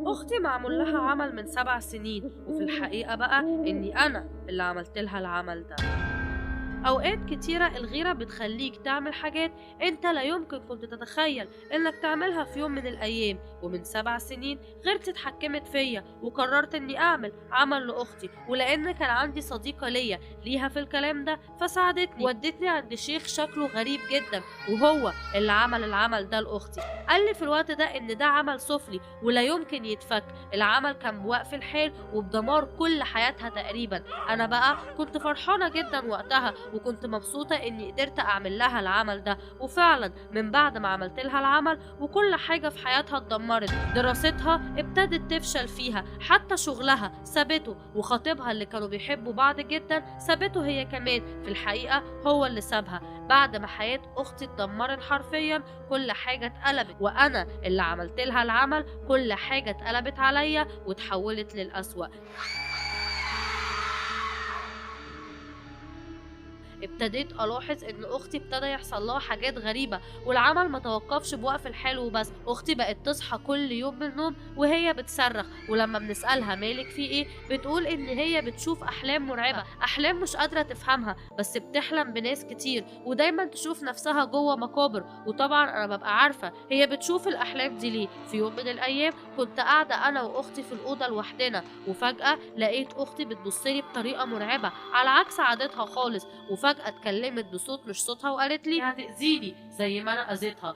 أختي معمول لها عمل من 7 سنين، وفي الحقيقة بقى إني أنا اللي عملت لها العمل ده. أوقات كتيرة الغيرة بتخليك تعمل حاجات أنت لا يمكن كنت تتخيل إنك تعملها في يوم من الأيام. ومن 7 سنين غيرتي اتحكمت فيا وقررت إني أعمل عمل لأختي، ولأن كان عندي صديقة ليها في الكلام ده فساعدتني ودتني عند شيخ شكله غريب جدا، وهو اللي عمل العمل ده لأختي. قال لي في الوقت ده إن ده عمل سفلي ولا يمكن يتفك. العمل كان بوقف الحال وبدمار كل حياتها تقريبا. أنا بقى كنت فرحانة جدا وقتها، وكنت مبسوطة إني قدرت أعمل لها العمل ده. وفعلا من بعد ما عملت لها العمل وكل حاجة في حياتها اتدمرت. دراستها ابتدت تفشل فيها، حتى شغلها سابته، وخطيبها اللي كانوا بيحبوا بعض جدا سابته هي كمان. في الحقيقة هو اللي سابها. بعد ما حياة أختي اتدمرت حرفيا كل حاجة اتقلبت، وأنا اللي عملت لها العمل كل حاجة اتقلبت عليا وتحولت للأسوأ. ابتديت الاحظ ان اختي ابتدى يحصل لها حاجات غريبه، والعمل ما توقفش بوقف الحال وبس. اختي بقت تصحى كل يوم من النوم وهي بتصرخ، ولما بنسالها مالك في ايه بتقول ان هي بتشوف احلام مرعبه، احلام مش قادره تفهمها، بس بتحلم بناس كتير ودايما تشوف نفسها جوه مقابر. وطبعا انا ببقى عارفه هي بتشوف الاحلام دي ليه. في يوم من الايام كنت قاعده انا واختي في الاوضه لوحدنا، وفجاه لقيت اختي بتبصلي بطريقه مرعبه على عكس عادتها خالص. وفجأة اتكلمت بصوت مش صوتها وقالت لي هتأذيني زي ما أنا أذيتها.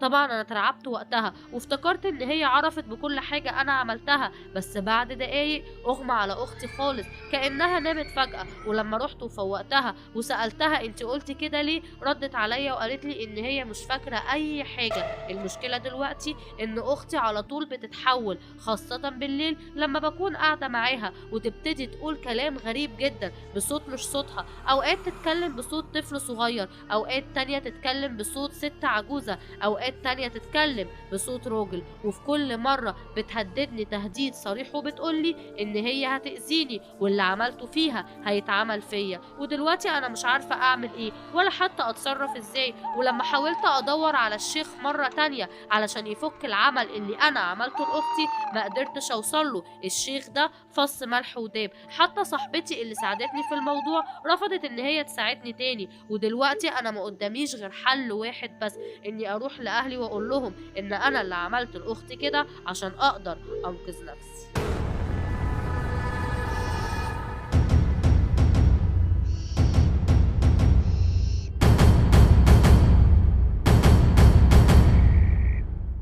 طبعا انا اترعبت وقتها وافتكرت ان هي عرفت بكل حاجة انا عملتها، بس بعد دقايق اغمى على اختي خالص كأنها نامت فجأة. ولما رحت وفوقتها وسألتها انت قلتي كده ليه، ردت عليا وقالت لي ان هي مش فاكرة اي حاجة. المشكلة دلوقتي ان اختي على طول بتتحول، خاصة بالليل لما بكون قاعدة معاها، وتبتدي تقول كلام غريب جدا بصوت مش صوتها. اوقات تتكلم بصوت طفل صغير، اوقات تانية تتكلم بصوت ست عجوزة، اوقات تانية تتكلم بصوت راجل. وفي كل مرة بتهددني تهديد صريح وبتقولي ان هي هتأذيني واللي عملته فيها هيتعمل فيا. ودلوقتي انا مش عارفة اعمل ايه ولا حتى اتصرف ازاي. ولما حاولت ادور على الشيخ مرة تانية علشان يفك العمل اللي انا عملته لاختي ما قدرتش اوصله. الشيخ ده فص ملح وداب. حتى صاحبتي اللي ساعدتني في الموضوع رفضت ان هي تساعدني تاني. ودلوقتي انا ما قداميش غير حل واحد بس، اني اروح لاهلي واقول لهم ان انا اللي عملت لاختي كده عشان اقدر انقذ نفسي.